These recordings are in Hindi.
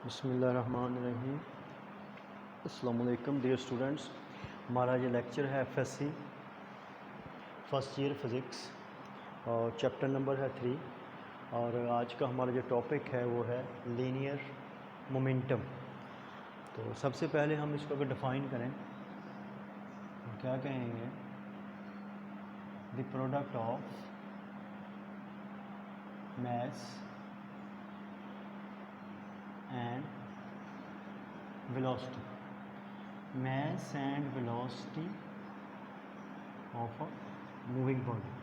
बिस्मिल्लाहिर्रहमानिर्रहीम। अस्सलामु अलैकुम डियर स्टूडेंट्स। हमारा ये लेक्चर है एफएससी फर्स्ट ईयर फ़िज़िक्स और चैप्टर नंबर है 3। और आज का हमारा जो टॉपिक है वो है लीनियर मोमेंटम। तो सबसे पहले हम इसको अगर डिफ़ाइन करें तो क्या कहेंगे, the product of mass and velocity, mass and velocity of a moving body।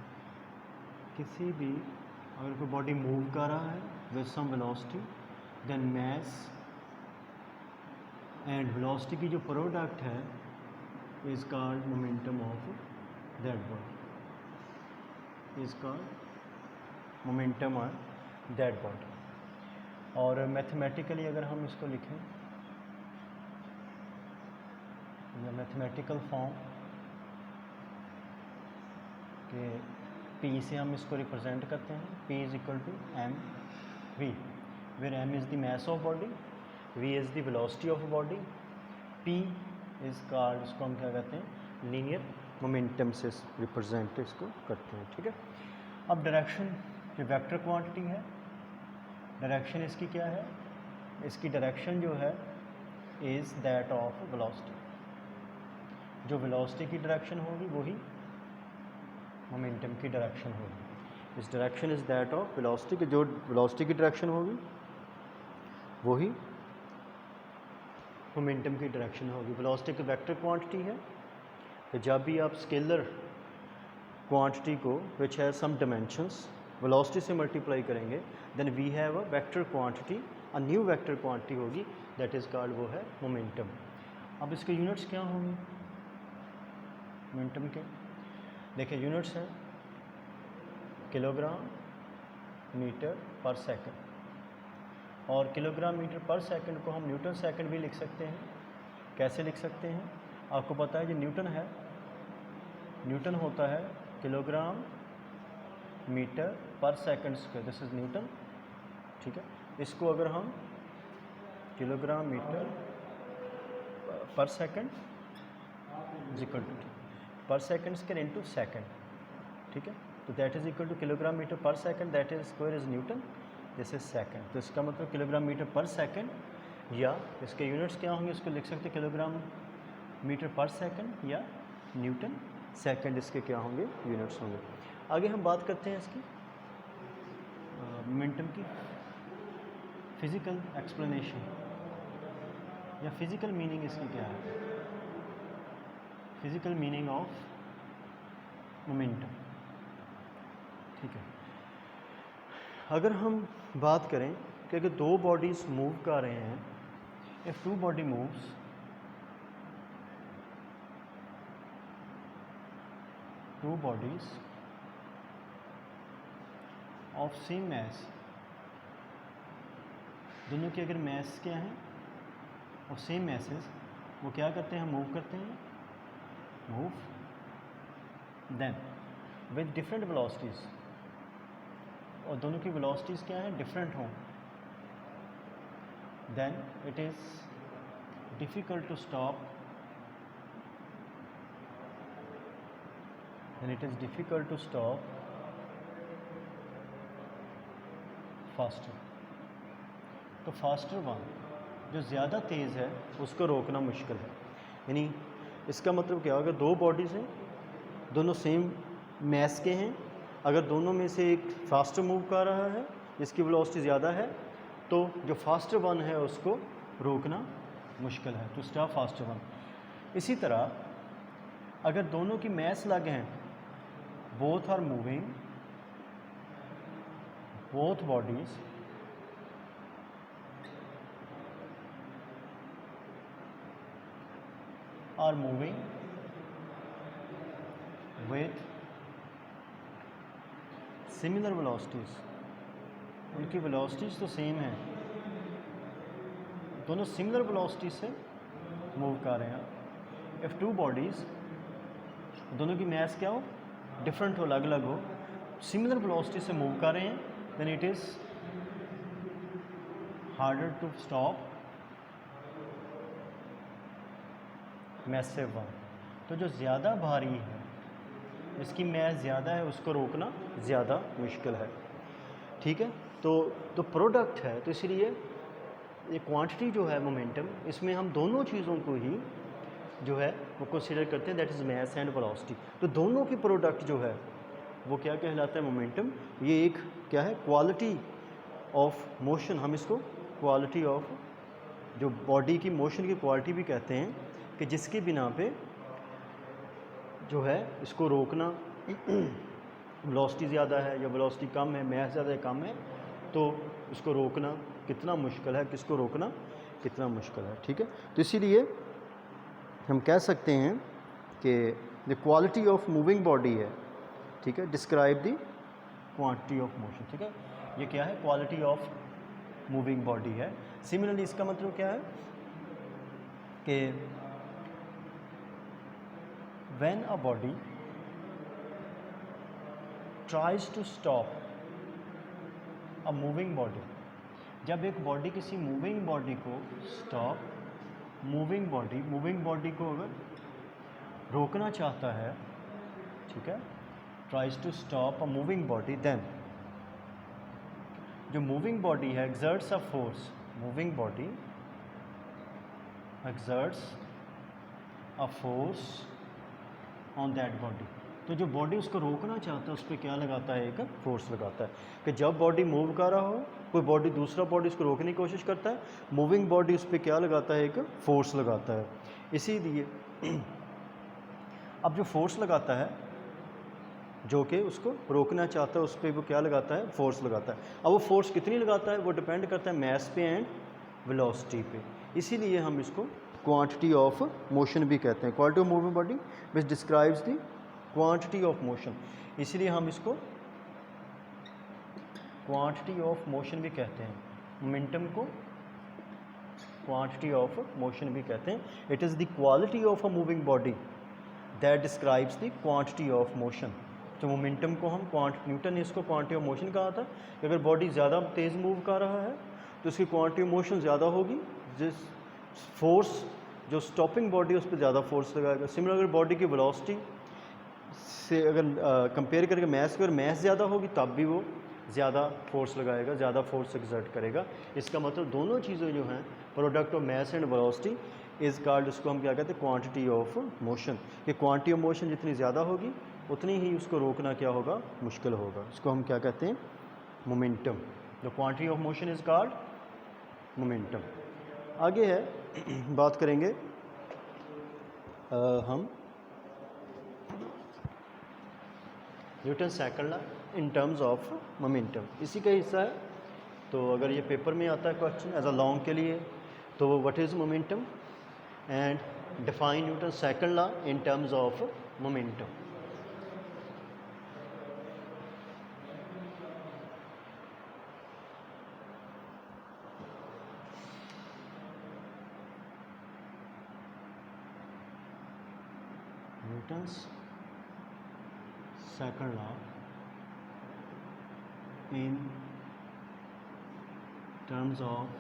किसी भी अगर कोई बॉडी मूव कर रहा है with some velocity, then mass and velocity की जो प्रोडक्ट है is called momentum of that body, is called momentum of that body. और मैथमेटिकली अगर हम इसको लिखें या मैथमेटिकल फॉर्म के P से हम इसको रिप्रेजेंट करते हैं, P is equal to M V, where M is the mass of body, V is the velocity of body, P is called, इसको हम क्या कहते हैं, लीनियर मोमेंटम से रिप्रेजेंट इसको करते हैं। ठीक है। अब डायरेक्शन जो वेक्टर क्वांटिटी है, डायरेक्शन इसकी क्या है, इसकी डायरेक्शन जो है इज़ दैट ऑफ वेलोसिटी। जो वेलोसिटी की डायरेक्शन होगी वही मोमेंटम की डायरेक्शन होगी। इस direction is that of velocity की, जो वेलोसिटी की डायरेक्शन होगी वही मोमेंटम की डायरेक्शन होगी। वेलोसिटी की वेक्टर क्वांटिटी है, तो जब भी आप स्केलर क्वांटिटी को which has some dimensions velocity से मल्टीप्लाई करेंगे, then we have a vector quantity, a new vector quantity होगी, दैट इज़ कॉल्ड, वो है मोमेंटम। अब इसके यूनिट्स क्या होंगे मोमेंटम के, देखिए यूनिट्स हैं किलोग्राम मीटर पर सेकंड, और किलोग्राम मीटर पर सेकंड को हम न्यूटन सेकंड भी लिख सकते हैं। कैसे लिख सकते हैं, आपको पता है जो न्यूटन है, न्यूटन होता है kilogram metre per second square, this is newton. ठीक है। इसको अगर हम kilogram metre per second is equal to per second square into second, ठीक है, तो that is equal to kilogram metre per second, that is square is newton, this is second. तो इसका मतलब किलोग्राम मीटर पर सेकंड, या इसके यूनिट्स क्या होंगे, इसको लिख सकते हैं किलोग्राम मीटर पर सेकंड या न्यूटन सेकंड, इसके क्या होंगे, यूनिट्स होंगे। आगे हम बात करते हैं इसकी मोमेंटम की फिज़िकल एक्सप्लेनेशन या फिज़िकल मीनिंग इसकी क्या है, फिज़िकल मीनिंग ऑफ मोमेंटम। ठीक है। अगर हम बात करें कि अगर दो बॉडीज़ मूव कर रहे हैं, if two body moves, two bodies of same mass, दोनों की अगर मैस क्या है और सेम मैसेस, वो क्या करते हैं, मूव करते हैं, move then with different velocities, और दोनों की वेलोसिटीज़ क्या है, डिफरेंट हों, then it is difficult to stop, then it is difficult to stop faster। तो फास्टर वन जो ज़्यादा तेज़ है उसको रोकना मुश्किल है। यानी इसका मतलब क्या होगा, दो बॉडीज़ हैं, दोनों सेम मैस के हैं, अगर दोनों में से एक फास्टर मूव कर रहा है, इसकी वेलोसिटी ज़्यादा है, तो जो फास्टर वन है उसको रोकना मुश्किल है, टू स्टॉप फास्टर वन। इसी तरह अगर दोनों की मैस अलग हैं, both are moving, both bodies are moving with similar velocities, उनकी वेलोसिटीज़ तो सेम है, दोनों सिमिलर वेलोसिटी से मूव कर रहे हैं। इफ़ टू बॉडीज़, दोनों की मैस क्या हो, डिफरेंट हो, अलग अलग हो, सिमिलर वेलोसिटी से मूव कर रहे हैं, then it is harder to stop massive one. तो जो ज़्यादा भारी है, इसकी मैस ज़्यादा है, उसको रोकना ज़्यादा मुश्किल है। ठीक है, तो प्रोडक्ट है, तो इसलिए ये क्वांटिटी जो है मोमेंटम, इसमें हम दोनों चीज़ों को ही जो है वो कंसीडर करते हैं, that is mass and velocity. तो दोनों की प्रोडक्ट जो है वो क्या कहलाता है, मोमेंटम। ये एक क्या है, क्वालिटी ऑफ मोशन, हम इसको क्वालिटी ऑफ जो बॉडी की मोशन की क्वालिटी भी कहते हैं, कि जिसके बिना पे जो है इसको रोकना वेलोसिटी ज़्यादा है या वेलोसिटी कम है, मैस ज़्यादा है कम है, तो इसको रोकना कितना मुश्किल है, किसको रोकना कितना मुश्किल है। ठीक है, तो इसीलिए हम कह सकते हैं कि the quality of moving body है, ठीक है, describe the quantity of motion. ठीक है, ये क्या है, क्वालिटी ऑफ मूविंग बॉडी है। सिमिलरली इसका मतलब क्या है कि when a body tries to stop a moving body, जब एक बॉडी किसी मूविंग बॉडी को स्टॉप, मूविंग बॉडी को अगर रोकना चाहता है, ठीक है, tries to stop a moving body, then जो मूविंग बॉडी है exerts a force, moving body exerts a force on that body. तो जो बॉडी उसको रोकना चाहता है उस पर क्या लगाता है, एक फोर्स लगाता है। कि जब बॉडी मूव कर रहा हो, कोई बॉडी दूसरा बॉडी उसको रोकने की कोशिश करता है, मूविंग बॉडी उस पर क्या लगाता है, एक फोर्स लगाता है। इसीलिए अब जो फोर्स लगाता है, जो कि उसको रोकना चाहता है, उस पर वो क्या लगाता है, फोर्स लगाता है। अब वो फोर्स कितनी लगाता है, वो डिपेंड करता है मैस पे एंड वेलोसिटी पे। इसीलिए हम इसको क्वांटिटी ऑफ मोशन भी कहते हैं। Quantity of moving body which describes the quantity of motion, इसलिए हम इसको क्वांटिटी ऑफ मोशन भी कहते हैं। मोमेंटम को क्वांटिटी ऑफ मोशन भी कहते हैं। It is the quality of a moving body that describes the quantity of motion. तो मोमेंटम को हम न्यूटन ने इसको क्वांटिटी ऑफ मोशन कहा था कि अगर बॉडी ज़्यादा तेज़ मूव कर रहा है तो उसकी क्वांटिटी ऑफ मोशन ज़्यादा होगी, जिस फोर्स जो स्टॉपिंग बॉडी उस पर ज़्यादा फोर्स लगाएगा। सिमिलर अगर बॉडी की वेलोसिटी से अगर कंपेयर करके मैस की, अगर मैस ज़्यादा होगी तब भी वो ज़्यादा फोर्स लगाएगा, ज़्यादा फोर्स एक्सर्ट करेगा। इसका मतलब दोनों चीज़ें जो हैं, product of mass and velocity is called, इसको हम क्या कहते हैं, क्वांटिटी ऑफ मोशन। कि क्वांटिटी ऑफ मोशन जितनी ज़्यादा होगी उतनी ही उसको रोकना क्या होगा, मुश्किल होगा। इसको हम क्या कहते हैं, momentum. The quantity of motion is called momentum. आगे है बात करेंगे हम Newton second law in terms of momentum, इसी का हिस्सा है। तो अगर ये पेपर में आता है क्वेश्चन एज अ लॉन्ग के लिए, तो what is momentum and define Newton second law in terms of momentum. Newton's second law in terms of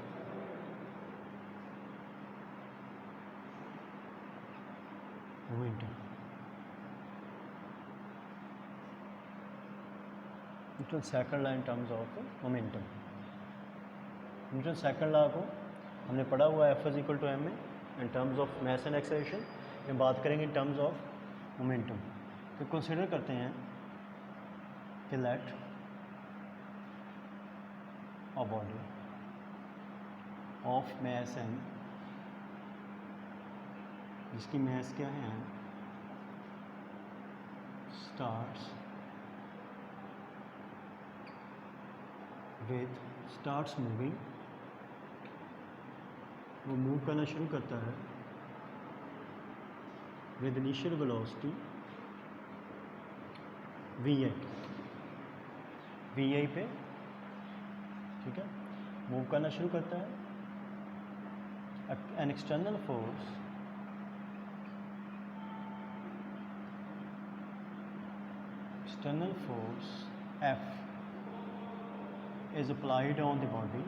momentum. Newton second law in terms of momentum. Newton second law को हमने पढ़ा हुआ है, F इक्वल टू एम में इन terms of mass and acceleration. ये बात करेंगे इन टर्म्स ऑफ मोमेंटम। तो कंसिडर करते हैं कि late a body of mass m, जिसकी mass क्या है, starts moving, वो मूव करना शुरू करता है विद इनिशियल वेलोसिटी vi पे, ठीक है, मूव करना शुरू करता है। An external force F is applied on the body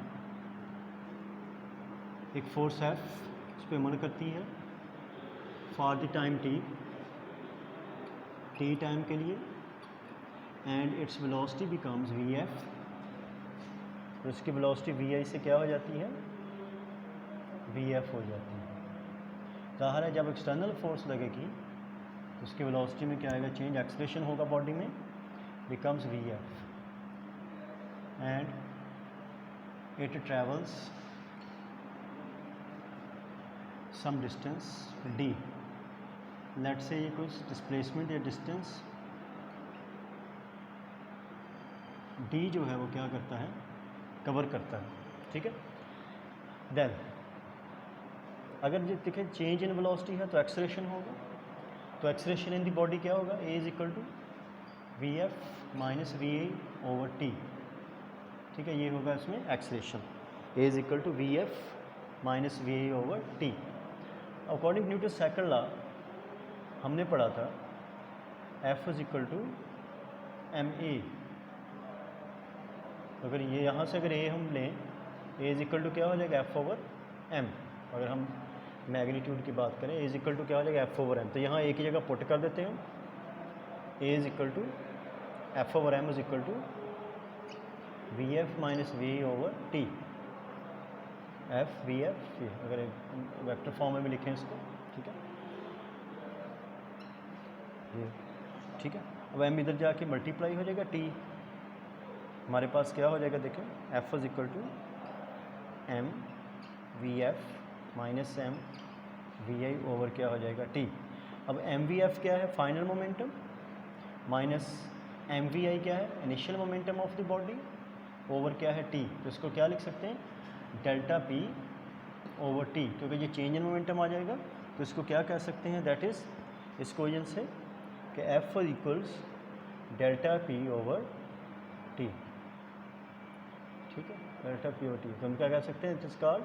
एक फोर्स एफ इस पर अमल करती है for the time T time के लिए, and its velocity becomes V F. तो इसकी वेलोसिटी वी आई से क्या हो जाती है, वी एफ हो जाती है। ज़ाहिर है जब एक्सटर्नल फोर्स लगेगी तो उसकी वेलोसिटी में क्या आएगा, चेंज, एक्सलेशन होगा बॉडी में, becomes V F, and it travels some distance D. Let's say ये कुछ डिस्प्लेसमेंट या डिस्टेंस डी जो है वो क्या करता है, कवर करता है, ठीक है। देन अगर ये देखें चेंज इन वेलोसिटी है तो एक्सलेशन होगा, तो एक्सलेशन इन दी बॉडी क्या होगा, A is equal to V F minus V A over T, ठीक है। ये होगा इसमें acceleration, A is equal to V F minus V A over T. According Newton second law हमने पढ़ा था F is equal to M A. अगर ये यहाँ से अगर ए हम लें, ए इज इक्वल टू क्या हो जाएगा, एफ ओवर एम। अगर हम मैग्नीट्यूड की बात करें, ए इज इक्वल टू क्या हो जाएगा, एफ ओवर एम। तो यहाँ एक ही जगह पुट कर देते हैं, A is equal to F over M is equal to V F minus V over T, F V F, अगर एक वेक्टर फॉर्म में भी लिखें इसको, ठीक है, ये ठीक है। अब एम इधर जाके मल्टीप्लाई हो जाएगा, टी हमारे पास क्या हो जाएगा, देखें F is equal to M V F minus M V I over क्या हो जाएगा, टी। अब एम वी एफ क्या है, final momentum, minus M V I क्या है, initial momentum of the body, over क्या है, टी। तो इसको क्या लिख सकते हैं, डेल्टा पी ओवर टी, क्योंकि ये चेंज इन मोमेंटम आ जाएगा। तो इसको क्या कह सकते हैं, दैट इज़ इस क्वेश्चन से कि F equals delta P over T, ठीक है, डेल्टा पी ओवर टी। तो हम क्या कह सकते हैं, it is called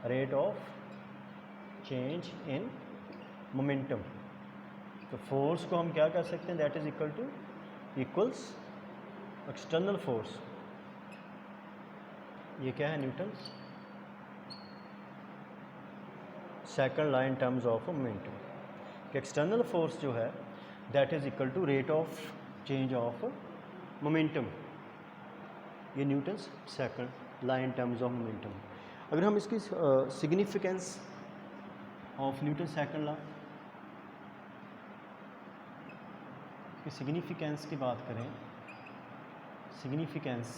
rate of change in momentum. तो फोर्स को हम क्या कह सकते हैं, that is equal to equals external force, ये क्या है, Newton's second law in terms of momentum. कि एक्सटर्नल फोर्स जो है that is equal to rate of change of momentum, ये Newton's second law in terms of momentum. अगर हम इसकी significance of Newton second law की सिग्निफिकेंस की बात करें, सिग्निफिकेंस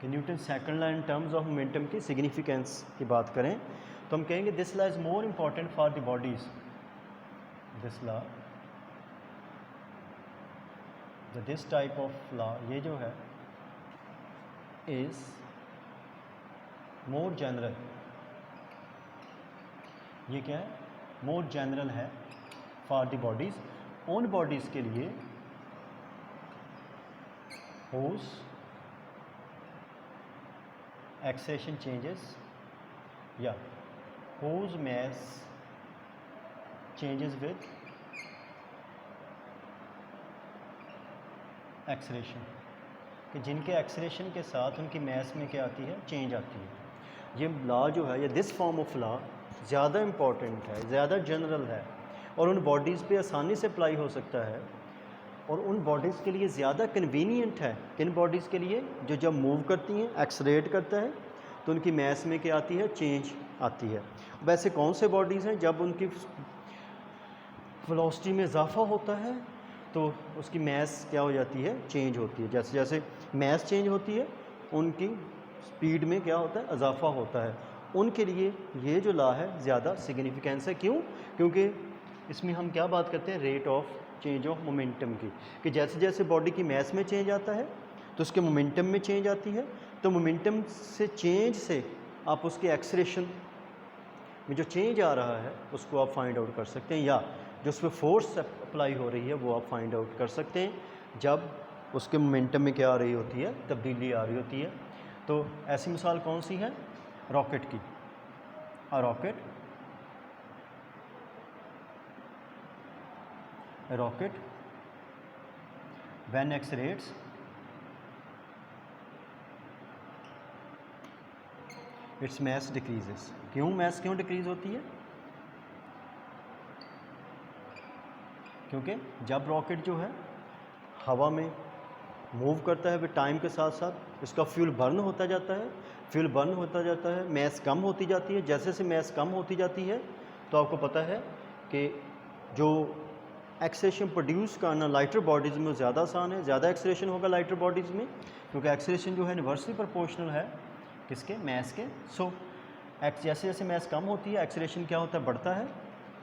कि Newton second law in terms of momentum की सिग्निफिकेंस की बात करें तो हम कहेंगे this law is more important for the bodies, this law, this type of law, ये जो है इज मोर जनरल, ये क्या है, मोर जनरल है फॉर द बॉडीज, उन बॉडीज के लिए whose acceleration changes या whose mass changes with acceleration, कि जिनके एक्सेलेरेशन के साथ उनकी मैस में क्या आती है, चेंज आती है। ये लॉ जो है, ये दिस फॉर्म ऑफ लॉ ज़्यादा इम्पॉर्टेंट है, ज़्यादा जनरल है और उन बॉडीज़ पे आसानी से अप्लाई हो सकता है और उन बॉडीज़ के लिए ज़्यादा कन्वीनियंट है। किन बॉडीज़ के लिए, जो जब मूव करती हैं, एक्सलेरेट करता है तो उनकी मैस में क्या आती है, चेंज आती है। वैसे कौन से बॉडीज़ हैं जब उनकी वेलोसिटी में इजाफा होता है तो उसकी मैस क्या हो जाती है, चेंज होती है। जैसे जैसे मैस चेंज होती है उनकी स्पीड में क्या होता है, इजाफा होता है। उनके लिए ये जो लॉ है ज़्यादा सिग्निफिकेंस है। क्यों? क्योंकि इसमें हम क्या बात करते हैं, rate of change of momentum की, कि जैसे जैसे बॉडी की मैस में चेंज आता है तो उसके मोमेंटम में चेंज आती है। तो मोमेंटम से चेंज से आप उसके एक्सेलेरेशन में जो चेंज आ रहा है उसको आप फाइंड आउट कर सकते हैं, या जो उस पर फोर्स अप्लाई हो रही है वो आप फाइंड आउट कर सकते हैं जब उसके मोमेंटम में क्या आ रही होती है, तब्दीली आ रही होती है। तो ऐसी मिसाल कौन सी है, रॉकेट की। Rocket when accelerates its mass decreases. क्यों मैस क्यों डिक्रीज होती है? क्योंकि जब रॉकेट जो है हवा में मूव करता है, फिर टाइम के साथ साथ इसका फ्यूल बर्न होता जाता है, फ्यूल बर्न होता जाता है, मैस कम होती जाती है। जैसे जैसे मैस कम होती जाती है तो आपको पता है कि जो एक्सेलेरेशन प्रोड्यूस करना लाइटर बॉडीज़ में ज़्यादा आसान है, ज़्यादा एक्सेलेरेशन होगा लाइटर बॉडीज़ में, क्योंकि एक्सेलेरेशन जो है इनवर्सली प्रोपोर्शनल है किसके? मैस के। सो जैसे जैसे मैस कम होती है एक्सेलेरेशन क्या होता है? बढ़ता है।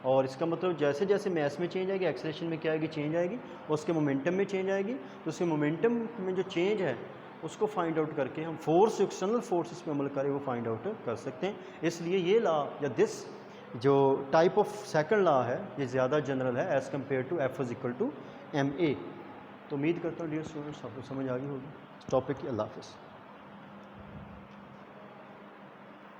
और इसका मतलब जैसे जैसे मैस में चेंज आएगी एक्सेलेरेशन में क्या आएगी? चेंज आएगी, उसके मोमेंटम में चेंज आएगी। तो उसके मोमेंटम में जो चेंज है उसको फाइंड आउट करके हम फोर्स, एक्सटर्नल फोर्सेस पे अमल करें वो फाइंड आउट कर सकते हैं। इसलिए ये लॉ या दिस जो टाइप ऑफ सेकंड लॉ है ये ज़्यादा जनरल है as compare to F is equal to ma। तो उम्मीद करता हूँ डियर स्टूडेंट्स आपको समझ आ गई होगी टॉपिक की। अल्लाह हाफ़िज़।